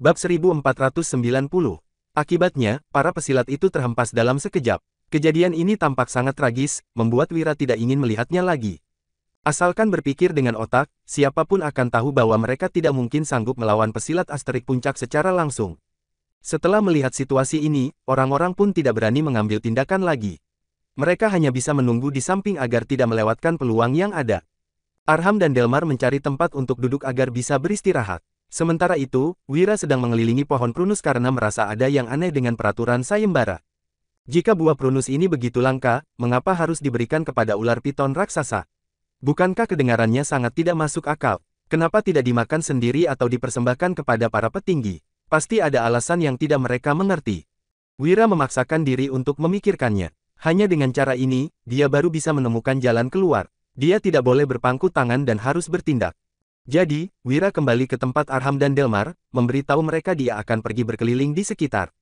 Bab 1490. Akibatnya, para pesilat itu terhempas dalam sekejap. Kejadian ini tampak sangat tragis, membuat Wira tidak ingin melihatnya lagi. Asalkan berpikir dengan otak, siapapun akan tahu bahwa mereka tidak mungkin sanggup melawan pesilat Asterik Puncak secara langsung. Setelah melihat situasi ini, orang-orang pun tidak berani mengambil tindakan lagi. Mereka hanya bisa menunggu di samping agar tidak melewatkan peluang yang ada. Arham dan Delmar mencari tempat untuk duduk agar bisa beristirahat. Sementara itu, Wira sedang mengelilingi pohon prunus karena merasa ada yang aneh dengan peraturan sayembara. Jika buah prunus ini begitu langka, mengapa harus diberikan kepada ular piton raksasa? Bukankah kedengarannya sangat tidak masuk akal? Kenapa tidak dimakan sendiri atau dipersembahkan kepada para petinggi? Pasti ada alasan yang tidak mereka mengerti. Wira memaksakan diri untuk memikirkannya. Hanya dengan cara ini, dia baru bisa menemukan jalan keluar. Dia tidak boleh berpangku tangan dan harus bertindak. Jadi, Wira kembali ke tempat Arham dan Delmar, memberitahu mereka dia akan pergi berkeliling di sekitar.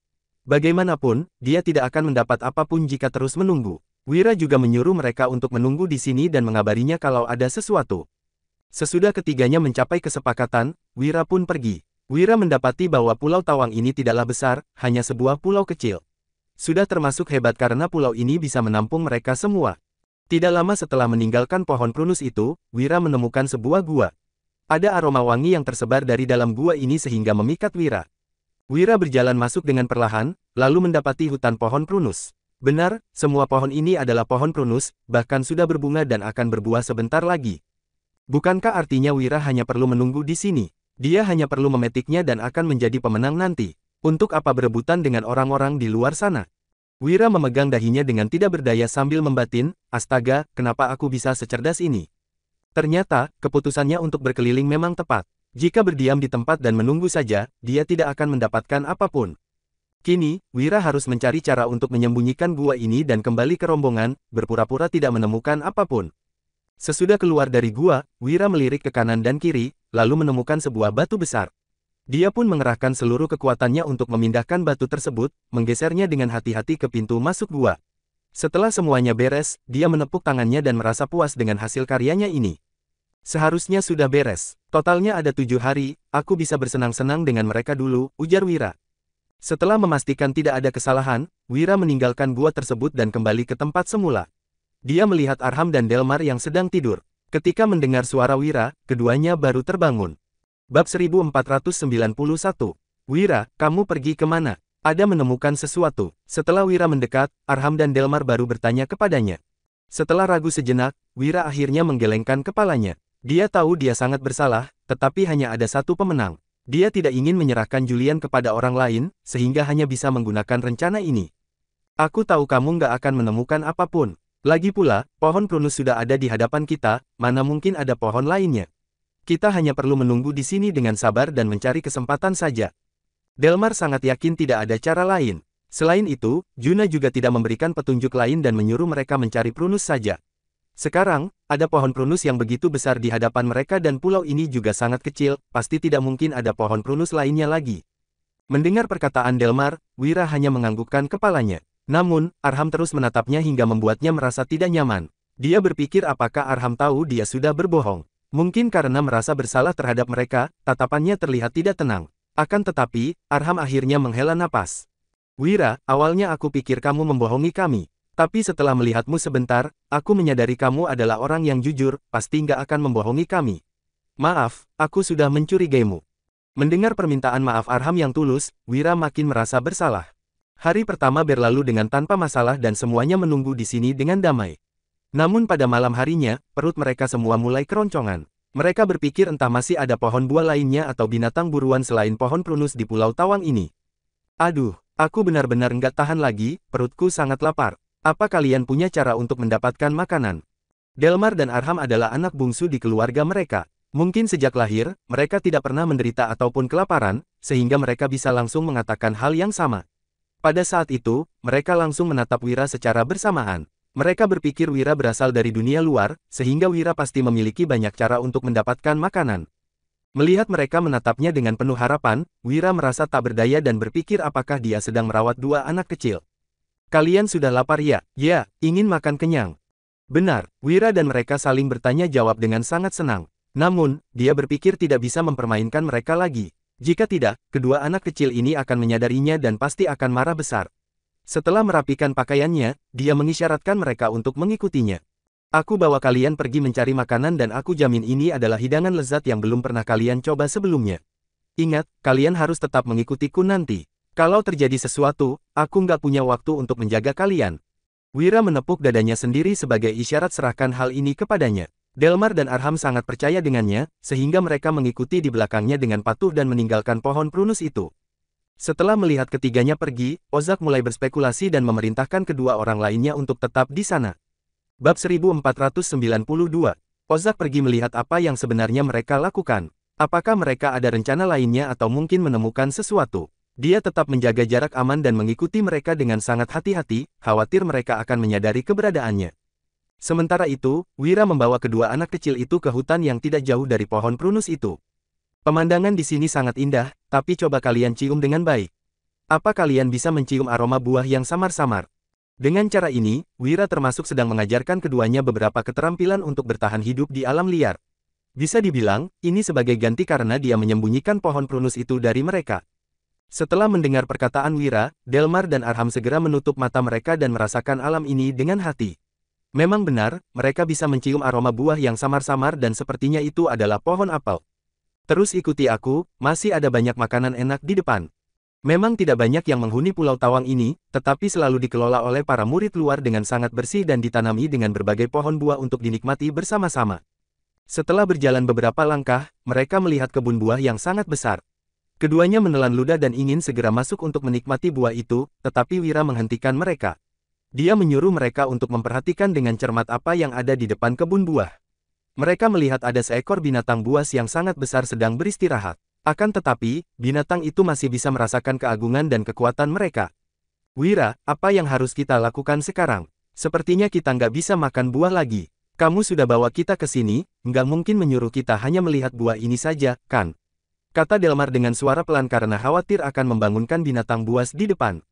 Bagaimanapun, dia tidak akan mendapat apapun jika terus menunggu. Wira juga menyuruh mereka untuk menunggu di sini dan mengabarinya kalau ada sesuatu. Sesudah ketiganya mencapai kesepakatan, Wira pun pergi. Wira mendapati bahwa Pulau Tawang ini tidaklah besar, hanya sebuah pulau kecil. Sudah termasuk hebat karena pulau ini bisa menampung mereka semua. Tidak lama setelah meninggalkan pohon prunus itu, Wira menemukan sebuah gua. Ada aroma wangi yang tersebar dari dalam gua ini sehingga memikat Wira. Wira berjalan masuk dengan perlahan, lalu mendapati hutan pohon prunus. Benar, semua pohon ini adalah pohon prunus, bahkan sudah berbunga dan akan berbuah sebentar lagi. Bukankah artinya Wira hanya perlu menunggu di sini? Dia hanya perlu memetiknya dan akan menjadi pemenang nanti. Untuk apa berebutan dengan orang-orang di luar sana? Wira memegang dahinya dengan tidak berdaya sambil membatin, astaga, kenapa aku bisa secerdas ini? Ternyata, keputusannya untuk berkeliling memang tepat. Jika berdiam di tempat dan menunggu saja, dia tidak akan mendapatkan apapun. Kini, Wira harus mencari cara untuk menyembunyikan gua ini dan kembali ke rombongan, berpura-pura tidak menemukan apapun. Sesudah keluar dari gua, Wira melirik ke kanan dan kiri, lalu menemukan sebuah batu besar. Dia pun mengerahkan seluruh kekuatannya untuk memindahkan batu tersebut, menggesernya dengan hati-hati ke pintu masuk gua. Setelah semuanya beres, dia menepuk tangannya dan merasa puas dengan hasil karyanya ini. Seharusnya sudah beres. Totalnya ada 7 hari, aku bisa bersenang-senang dengan mereka dulu, ujar Wira. Setelah memastikan tidak ada kesalahan, Wira meninggalkan gua tersebut dan kembali ke tempat semula. Dia melihat Arham dan Delmar yang sedang tidur. Ketika mendengar suara Wira, keduanya baru terbangun. Bab 1491. Wira, kamu pergi kemana? Ada menemukan sesuatu. Setelah Wira mendekat, Arham dan Delmar baru bertanya kepadanya. Setelah ragu sejenak, Wira akhirnya menggelengkan kepalanya. Dia tahu dia sangat bersalah, tetapi hanya ada satu pemenang. Dia tidak ingin menyerahkan Julian kepada orang lain, sehingga hanya bisa menggunakan rencana ini. Aku tahu kamu nggak akan menemukan apapun. Lagi pula, pohon prunus sudah ada di hadapan kita, mana mungkin ada pohon lainnya. Kita hanya perlu menunggu di sini dengan sabar dan mencari kesempatan saja. Delmar sangat yakin tidak ada cara lain. Selain itu, Juna juga tidak memberikan petunjuk lain dan menyuruh mereka mencari prunus saja. Sekarang, ada pohon prunus yang begitu besar di hadapan mereka dan pulau ini juga sangat kecil, pasti tidak mungkin ada pohon prunus lainnya lagi. Mendengar perkataan Delmar, Wira hanya menganggukkan kepalanya. Namun, Arham terus menatapnya hingga membuatnya merasa tidak nyaman. Dia berpikir apakah Arham tahu dia sudah berbohong. Mungkin karena merasa bersalah terhadap mereka, tatapannya terlihat tidak tenang. Akan tetapi, Arham akhirnya menghela napas. Wira, awalnya aku pikir kamu membohongi kami. Tapi setelah melihatmu sebentar, aku menyadari kamu adalah orang yang jujur, pasti nggak akan membohongi kami. Maaf, aku sudah mencurigaimu. Mendengar permintaan maaf Arham yang tulus, Wira makin merasa bersalah. Hari pertama berlalu dengan tanpa masalah dan semuanya menunggu di sini dengan damai. Namun pada malam harinya, perut mereka semua mulai keroncongan. Mereka berpikir entah masih ada pohon buah lainnya atau binatang buruan selain pohon prunus di Pulau Tawang ini. Aduh, aku benar-benar nggak tahan lagi, perutku sangat lapar. Apa kalian punya cara untuk mendapatkan makanan? Delmar dan Arham adalah anak bungsu di keluarga mereka. Mungkin sejak lahir, mereka tidak pernah menderita ataupun kelaparan, sehingga mereka bisa langsung mengatakan hal yang sama. Pada saat itu, mereka langsung menatap Wira secara bersamaan. Mereka berpikir Wira berasal dari dunia luar, sehingga Wira pasti memiliki banyak cara untuk mendapatkan makanan. Melihat mereka menatapnya dengan penuh harapan, Wira merasa tak berdaya dan berpikir apakah dia sedang merawat dua anak kecil. Kalian sudah lapar ya? Ya, ingin makan kenyang. Benar, Wira dan mereka saling bertanya jawab dengan sangat senang. Namun, dia berpikir tidak bisa mempermainkan mereka lagi. Jika tidak, kedua anak kecil ini akan menyadarinya dan pasti akan marah besar. Setelah merapikan pakaiannya, dia mengisyaratkan mereka untuk mengikutinya. Aku bawa kalian pergi mencari makanan dan aku jamin ini adalah hidangan lezat yang belum pernah kalian coba sebelumnya. Ingat, kalian harus tetap mengikutiku nanti. Kalau terjadi sesuatu, aku nggak punya waktu untuk menjaga kalian. Wira menepuk dadanya sendiri sebagai isyarat serahkan hal ini kepadanya. Delmar dan Arham sangat percaya dengannya, sehingga mereka mengikuti di belakangnya dengan patuh dan meninggalkan pohon prunus itu. Setelah melihat ketiganya pergi, Ozak mulai berspekulasi dan memerintahkan kedua orang lainnya untuk tetap di sana. Bab 1492. Ozak pergi melihat apa yang sebenarnya mereka lakukan. Apakah mereka ada rencana lainnya atau mungkin menemukan sesuatu? Dia tetap menjaga jarak aman dan mengikuti mereka dengan sangat hati-hati, khawatir mereka akan menyadari keberadaannya. Sementara itu, Wira membawa kedua anak kecil itu ke hutan yang tidak jauh dari pohon prunus itu. Pemandangan di sini sangat indah, tapi coba kalian cium dengan baik. Apa kalian bisa mencium aroma buah yang samar-samar? Dengan cara ini, Wira termasuk sedang mengajarkan keduanya beberapa keterampilan untuk bertahan hidup di alam liar. Bisa dibilang, ini sebagai ganti karena dia menyembunyikan pohon prunus itu dari mereka. Setelah mendengar perkataan Wira, Delmar dan Arham segera menutup mata mereka dan merasakan alam ini dengan hati. Memang benar, mereka bisa mencium aroma buah yang samar-samar dan sepertinya itu adalah pohon apel. Terus ikuti aku, masih ada banyak makanan enak di depan. Memang tidak banyak yang menghuni Pulau Tawang ini, tetapi selalu dikelola oleh para murid luar dengan sangat bersih dan ditanami dengan berbagai pohon buah untuk dinikmati bersama-sama. Setelah berjalan beberapa langkah, mereka melihat kebun buah yang sangat besar. Keduanya menelan ludah dan ingin segera masuk untuk menikmati buah itu, tetapi Wira menghentikan mereka. Dia menyuruh mereka untuk memperhatikan dengan cermat apa yang ada di depan kebun buah. Mereka melihat ada seekor binatang buas yang sangat besar sedang beristirahat. Akan tetapi, binatang itu masih bisa merasakan keagungan dan kekuatan mereka. Wira, apa yang harus kita lakukan sekarang? Sepertinya kita nggak bisa makan buah lagi. Kamu sudah bawa kita ke sini, nggak mungkin menyuruh kita hanya melihat buah ini saja, kan? Kata Delmar dengan suara pelan karena khawatir akan membangunkan binatang buas di depan.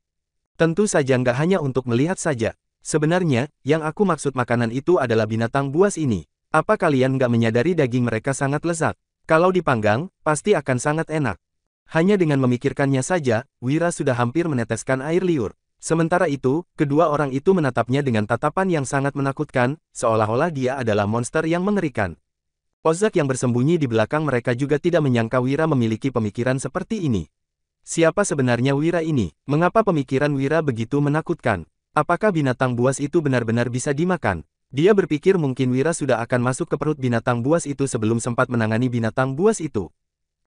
Tentu saja nggak hanya untuk melihat saja. Sebenarnya, yang aku maksud makanan itu adalah binatang buas ini. Apa kalian nggak menyadari daging mereka sangat lezat? Kalau dipanggang, pasti akan sangat enak. Hanya dengan memikirkannya saja, Wira sudah hampir meneteskan air liur. Sementara itu, kedua orang itu menatapnya dengan tatapan yang sangat menakutkan, seolah-olah dia adalah monster yang mengerikan. Ozak yang bersembunyi di belakang mereka juga tidak menyangka Wira memiliki pemikiran seperti ini. Siapa sebenarnya Wira ini? Mengapa pemikiran Wira begitu menakutkan? Apakah binatang buas itu benar-benar bisa dimakan? Dia berpikir mungkin Wira sudah akan masuk ke perut binatang buas itu sebelum sempat menangani binatang buas itu.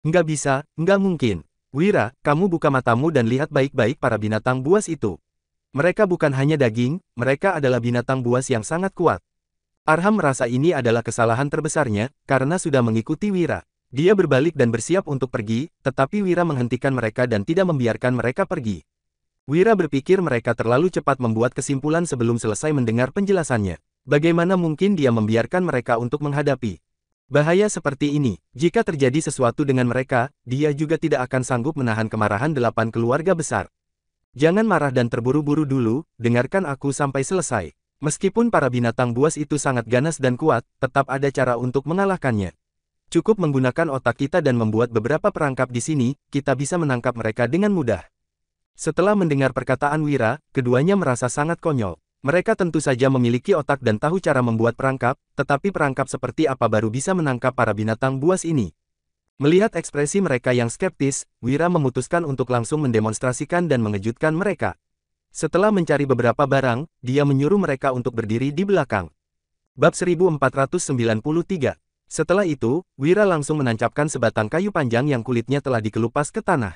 Nggak bisa, nggak mungkin. Wira, kamu buka matamu dan lihat baik-baik para binatang buas itu. Mereka bukan hanya daging, mereka adalah binatang buas yang sangat kuat. Arham merasa ini adalah kesalahan terbesarnya, karena sudah mengikuti Wira. Dia berbalik dan bersiap untuk pergi, tetapi Wira menghentikan mereka dan tidak membiarkan mereka pergi. Wira berpikir mereka terlalu cepat membuat kesimpulan sebelum selesai mendengar penjelasannya. Bagaimana mungkin dia membiarkan mereka untuk menghadapi bahaya seperti ini? Jika terjadi sesuatu dengan mereka, dia juga tidak akan sanggup menahan kemarahan 8 keluarga besar. Jangan marah dan terburu-buru dulu, dengarkan aku sampai selesai. Meskipun para binatang buas itu sangat ganas dan kuat, tetap ada cara untuk mengalahkannya. Cukup menggunakan otak kita dan membuat beberapa perangkap di sini, kita bisa menangkap mereka dengan mudah. Setelah mendengar perkataan Wira, keduanya merasa sangat konyol. Mereka tentu saja memiliki otak dan tahu cara membuat perangkap, tetapi perangkap seperti apa baru bisa menangkap para binatang buas ini. Melihat ekspresi mereka yang skeptis, Wira memutuskan untuk langsung mendemonstrasikan dan mengejutkan mereka. Setelah mencari beberapa barang, dia menyuruh mereka untuk berdiri di belakang. Bab 1493. Setelah itu, Wira langsung menancapkan sebatang kayu panjang yang kulitnya telah dikelupas ke tanah.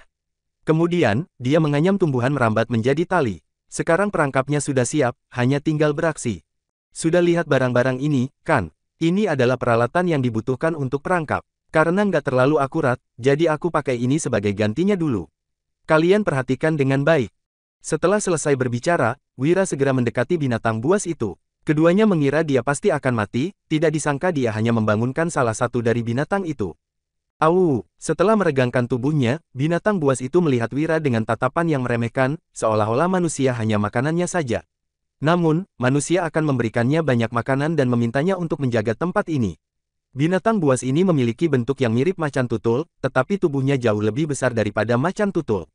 Kemudian, dia menganyam tumbuhan merambat menjadi tali. Sekarang perangkapnya sudah siap, hanya tinggal beraksi. Sudah lihat barang-barang ini, kan? Ini adalah peralatan yang dibutuhkan untuk perangkap. Karena nggak terlalu akurat, jadi aku pakai ini sebagai gantinya dulu. Kalian perhatikan dengan baik. Setelah selesai berbicara, Wira segera mendekati binatang buas itu. Keduanya mengira dia pasti akan mati, tidak disangka dia hanya membangunkan salah satu dari binatang itu. Au! Setelah meregangkan tubuhnya, binatang buas itu melihat Wira dengan tatapan yang meremehkan, seolah-olah manusia hanya makanannya saja. Namun, manusia akan memberikannya banyak makanan dan memintanya untuk menjaga tempat ini. Binatang buas ini memiliki bentuk yang mirip macan tutul, tetapi tubuhnya jauh lebih besar daripada macan tutul.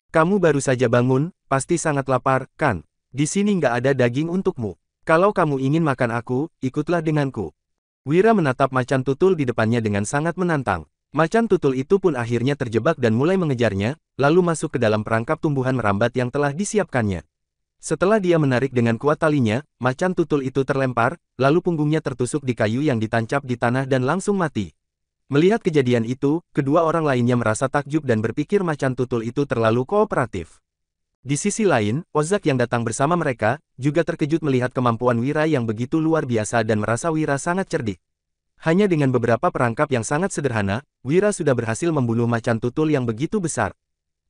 Kamu baru saja bangun, pasti sangat lapar, kan? Di sini nggak ada daging untukmu. Kalau kamu ingin makan aku, ikutlah denganku. Wira menatap macan tutul di depannya dengan sangat menantang. Macan tutul itu pun akhirnya terjebak dan mulai mengejarnya, lalu masuk ke dalam perangkap tumbuhan merambat yang telah disiapkannya. Setelah dia menarik dengan kuat talinya, macan tutul itu terlempar, lalu punggungnya tertusuk di kayu yang ditancap di tanah dan langsung mati. Melihat kejadian itu, kedua orang lainnya merasa takjub dan berpikir macan tutul itu terlalu kooperatif. Di sisi lain, Ozak yang datang bersama mereka, juga terkejut melihat kemampuan Wira yang begitu luar biasa dan merasa Wira sangat cerdik. Hanya dengan beberapa perangkap yang sangat sederhana, Wira sudah berhasil membunuh macan tutul yang begitu besar.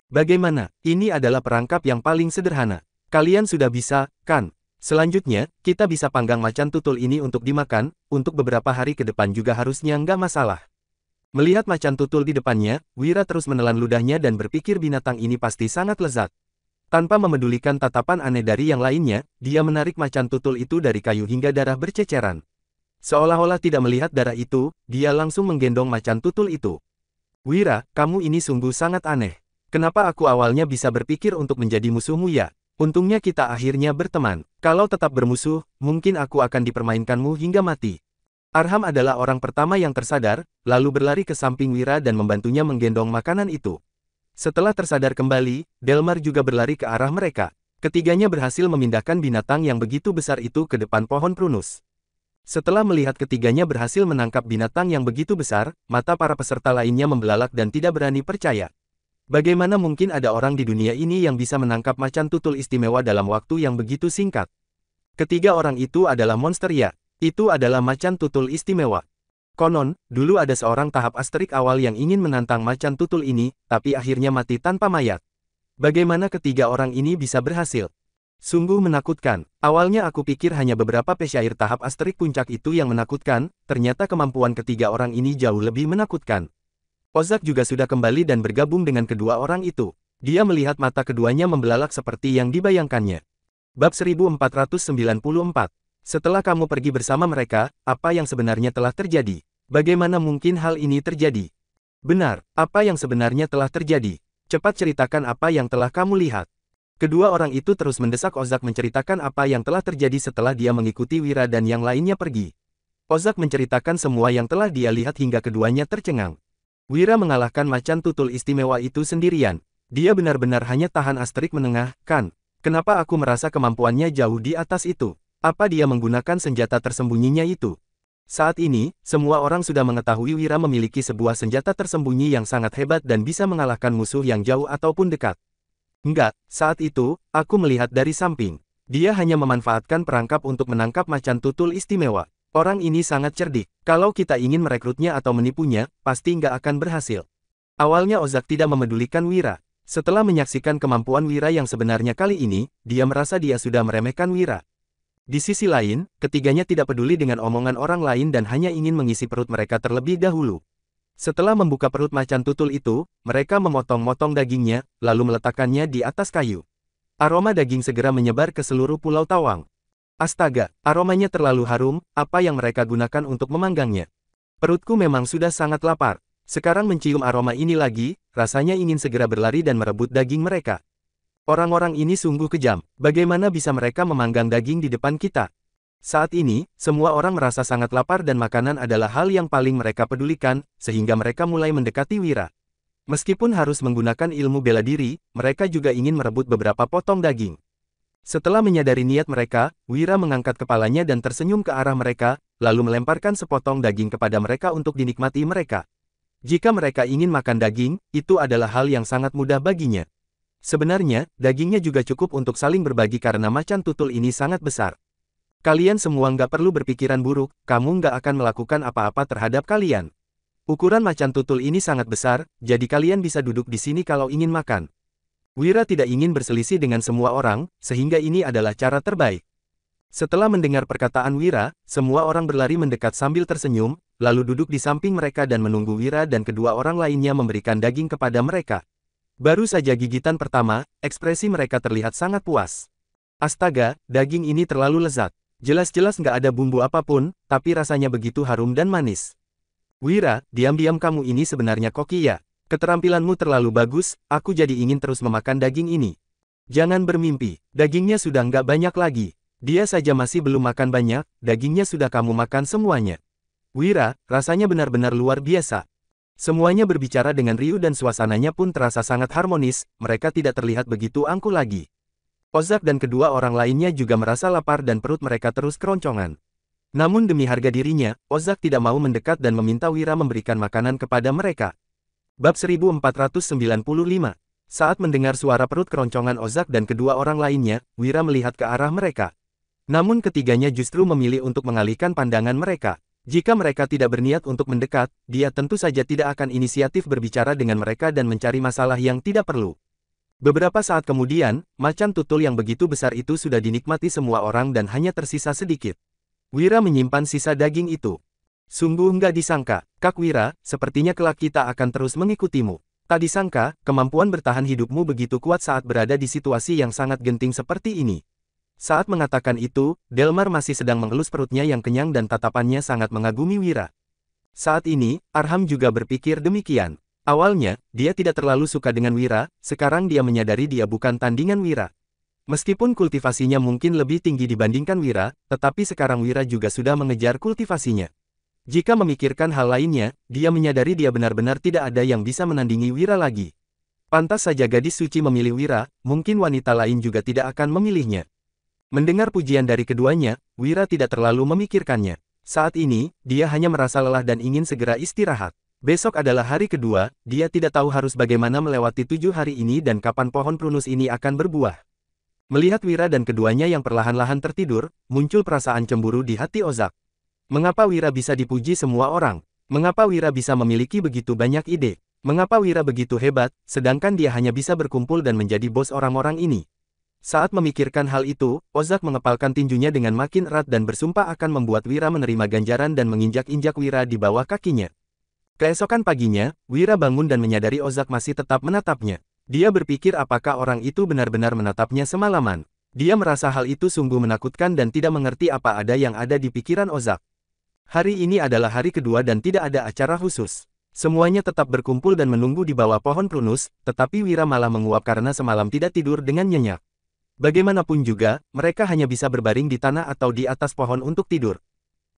Bagaimana? Ini adalah perangkap yang paling sederhana. Kalian sudah bisa, kan? Selanjutnya, kita bisa panggang macan tutul ini untuk dimakan, untuk beberapa hari ke depan juga harusnya nggak masalah. Melihat macan tutul di depannya, Wira terus menelan ludahnya dan berpikir binatang ini pasti sangat lezat. Tanpa memedulikan tatapan aneh dari yang lainnya, dia menarik macan tutul itu dari kayu hingga darah berceceran. Seolah-olah tidak melihat darah itu, dia langsung menggendong macan tutul itu. Wira, kamu ini sungguh sangat aneh. Kenapa aku awalnya bisa berpikir untuk menjadi musuhmu ya? Untungnya kita akhirnya berteman. Kalau tetap bermusuh, mungkin aku akan dipermainkanmu hingga mati. Arham adalah orang pertama yang tersadar, lalu berlari ke samping Wira dan membantunya menggendong makanan itu. Setelah tersadar kembali, Delmar juga berlari ke arah mereka. Ketiganya berhasil memindahkan binatang yang begitu besar itu ke depan pohon prunus. Setelah melihat ketiganya berhasil menangkap binatang yang begitu besar, mata para peserta lainnya membelalak dan tidak berani percaya. Bagaimana mungkin ada orang di dunia ini yang bisa menangkap macan tutul istimewa dalam waktu yang begitu singkat? Ketiga orang itu adalah monster ya. Itu adalah macan tutul istimewa. Konon, dulu ada seorang tahap Asterik awal yang ingin menantang macan tutul ini, tapi akhirnya mati tanpa mayat. Bagaimana ketiga orang ini bisa berhasil? Sungguh menakutkan. Awalnya aku pikir hanya beberapa pesyair tahap Asterik puncak itu yang menakutkan, ternyata kemampuan ketiga orang ini jauh lebih menakutkan. Ozak juga sudah kembali dan bergabung dengan kedua orang itu. Dia melihat mata keduanya membelalak seperti yang dibayangkannya. Bab 1494. Setelah kamu pergi bersama mereka, apa yang sebenarnya telah terjadi? Bagaimana mungkin hal ini terjadi? Benar, apa yang sebenarnya telah terjadi? Cepat ceritakan apa yang telah kamu lihat. Kedua orang itu terus mendesak Ozak menceritakan apa yang telah terjadi setelah dia mengikuti Wira dan yang lainnya pergi. Ozak menceritakan semua yang telah dia lihat hingga keduanya tercengang. Wira mengalahkan macan tutul istimewa itu sendirian. Dia benar-benar hanya tahan Asterik menengah, kan? Kenapa aku merasa kemampuannya jauh di atas itu? Apa dia menggunakan senjata tersembunyinya itu? Saat ini, semua orang sudah mengetahui Wira memiliki sebuah senjata tersembunyi yang sangat hebat dan bisa mengalahkan musuh yang jauh ataupun dekat. Enggak, saat itu, aku melihat dari samping. Dia hanya memanfaatkan perangkap untuk menangkap macan tutul istimewa. Orang ini sangat cerdik. Kalau kita ingin merekrutnya atau menipunya, pasti nggak akan berhasil. Awalnya Ozak tidak memedulikan Wira. Setelah menyaksikan kemampuan Wira yang sebenarnya kali ini, dia merasa dia sudah meremehkan Wira. Di sisi lain, ketiganya tidak peduli dengan omongan orang lain dan hanya ingin mengisi perut mereka terlebih dahulu. Setelah membuka perut macan tutul itu, mereka memotong-motong dagingnya, lalu meletakkannya di atas kayu. Aroma daging segera menyebar ke seluruh Pulau Tawang. Astaga, aromanya terlalu harum, apa yang mereka gunakan untuk memanggangnya? Perutku memang sudah sangat lapar. Sekarang mencium aroma ini lagi, rasanya ingin segera berlari dan merebut daging mereka. Orang-orang ini sungguh kejam, bagaimana bisa mereka memanggang daging di depan kita? Saat ini, semua orang merasa sangat lapar dan makanan adalah hal yang paling mereka pedulikan, sehingga mereka mulai mendekati Wira. Meskipun harus menggunakan ilmu bela diri, mereka juga ingin merebut beberapa potong daging. Setelah menyadari niat mereka, Wira mengangkat kepalanya dan tersenyum ke arah mereka, lalu melemparkan sepotong daging kepada mereka untuk dinikmati mereka. Jika mereka ingin makan daging, itu adalah hal yang sangat mudah baginya. Sebenarnya, dagingnya juga cukup untuk saling berbagi karena macan tutul ini sangat besar. Kalian semua nggak perlu berpikiran buruk, kamu nggak akan melakukan apa-apa terhadap kalian. Ukuran macan tutul ini sangat besar, jadi kalian bisa duduk di sini kalau ingin makan. Wira tidak ingin berselisih dengan semua orang, sehingga ini adalah cara terbaik. Setelah mendengar perkataan Wira, semua orang berlari mendekat sambil tersenyum, lalu duduk di samping mereka dan menunggu Wira dan kedua orang lainnya memberikan daging kepada mereka. Baru saja gigitan pertama, ekspresi mereka terlihat sangat puas. Astaga, daging ini terlalu lezat. Jelas-jelas nggak ada bumbu apapun, tapi rasanya begitu harum dan manis. Wira, diam-diam kamu ini sebenarnya koki ya. Keterampilanmu terlalu bagus, aku jadi ingin terus memakan daging ini. Jangan bermimpi, dagingnya sudah nggak banyak lagi. Dia saja masih belum makan banyak, dagingnya sudah kamu makan semuanya. Wira, rasanya benar-benar luar biasa. Semuanya berbicara dengan riuh dan suasananya pun terasa sangat harmonis, mereka tidak terlihat begitu angkuh lagi. Ozak dan kedua orang lainnya juga merasa lapar dan perut mereka terus keroncongan. Namun demi harga dirinya, Ozak tidak mau mendekat dan meminta Wira memberikan makanan kepada mereka. Bab 1495. Saat mendengar suara perut keroncongan Ozak dan kedua orang lainnya, Wira melihat ke arah mereka. Namun ketiganya justru memilih untuk mengalihkan pandangan mereka. Jika mereka tidak berniat untuk mendekat, dia tentu saja tidak akan inisiatif berbicara dengan mereka dan mencari masalah yang tidak perlu. Beberapa saat kemudian, macan tutul yang begitu besar itu sudah dinikmati semua orang dan hanya tersisa sedikit. Wira menyimpan sisa daging itu. Sungguh nggak disangka, Kak Wira, sepertinya kelak kita akan terus mengikutimu. Tak disangka, kemampuan bertahan hidupmu begitu kuat saat berada di situasi yang sangat genting seperti ini. Saat mengatakan itu, Delmar masih sedang mengelus perutnya yang kenyang dan tatapannya sangat mengagumi Wira. Saat ini, Arham juga berpikir demikian. Awalnya, dia tidak terlalu suka dengan Wira, sekarang dia menyadari dia bukan tandingan Wira. Meskipun kultivasinya mungkin lebih tinggi dibandingkan Wira, tetapi sekarang Wira juga sudah mengejar kultivasinya. Jika memikirkan hal lainnya, dia menyadari dia benar-benar tidak ada yang bisa menandingi Wira lagi. Pantas saja gadis suci memilih Wira, mungkin wanita lain juga tidak akan memilihnya. Mendengar pujian dari keduanya, Wira tidak terlalu memikirkannya. Saat ini, dia hanya merasa lelah dan ingin segera istirahat. Besok adalah hari kedua, dia tidak tahu harus bagaimana melewati 7 hari ini dan kapan pohon prunus ini akan berbuah. Melihat Wira dan keduanya yang perlahan-lahan tertidur, muncul perasaan cemburu di hati Ozak. Mengapa Wira bisa dipuji semua orang? Mengapa Wira bisa memiliki begitu banyak ide? Mengapa Wira begitu hebat, sedangkan dia hanya bisa berkumpul dan menjadi bos orang-orang ini? Saat memikirkan hal itu, Ozak mengepalkan tinjunya dengan makin erat dan bersumpah akan membuat Wira menerima ganjaran dan menginjak-injak Wira di bawah kakinya. Keesokan paginya, Wira bangun dan menyadari Ozak masih tetap menatapnya. Dia berpikir apakah orang itu benar-benar menatapnya semalaman. Dia merasa hal itu sungguh menakutkan dan tidak mengerti apa ada yang ada di pikiran Ozak. Hari ini adalah hari kedua dan tidak ada acara khusus. Semuanya tetap berkumpul dan menunggu di bawah pohon prunus, tetapi Wira malah menguap karena semalam tidak tidur dengan nyenyak. Bagaimanapun juga, mereka hanya bisa berbaring di tanah atau di atas pohon untuk tidur.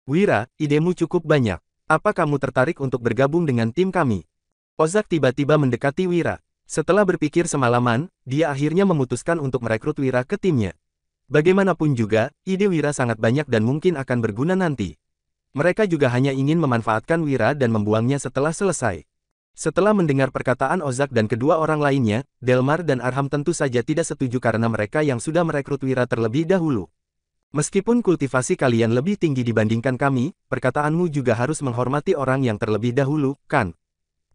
Wira, idemu cukup banyak. Apa kamu tertarik untuk bergabung dengan tim kami? Ozak tiba-tiba mendekati Wira. Setelah berpikir semalaman, dia akhirnya memutuskan untuk merekrut Wira ke timnya. Bagaimanapun juga, ide Wira sangat banyak dan mungkin akan berguna nanti. Mereka juga hanya ingin memanfaatkan Wira dan membuangnya setelah selesai. Setelah mendengar perkataan Ozak dan kedua orang lainnya, Delmar dan Arham tentu saja tidak setuju karena mereka yang sudah merekrut Wira terlebih dahulu. Meskipun kultivasi kalian lebih tinggi dibandingkan kami, perkataanmu juga harus menghormati orang yang terlebih dahulu, kan?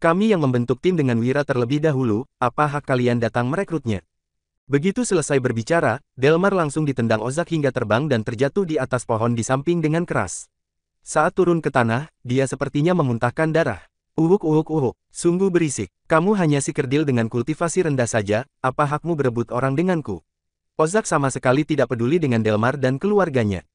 Kami yang membentuk tim dengan Wira terlebih dahulu, apa hak kalian datang merekrutnya? Begitu selesai berbicara, Delmar langsung ditendang Ozak hingga terbang dan terjatuh di atas pohon di samping dengan keras. Saat turun ke tanah, dia sepertinya memuntahkan darah. Uhuk, sungguh berisik. Kamu hanya si kerdil dengan kultivasi rendah saja, apa hakmu berebut orang denganku? Ozak sama sekali tidak peduli dengan Delmar dan keluarganya.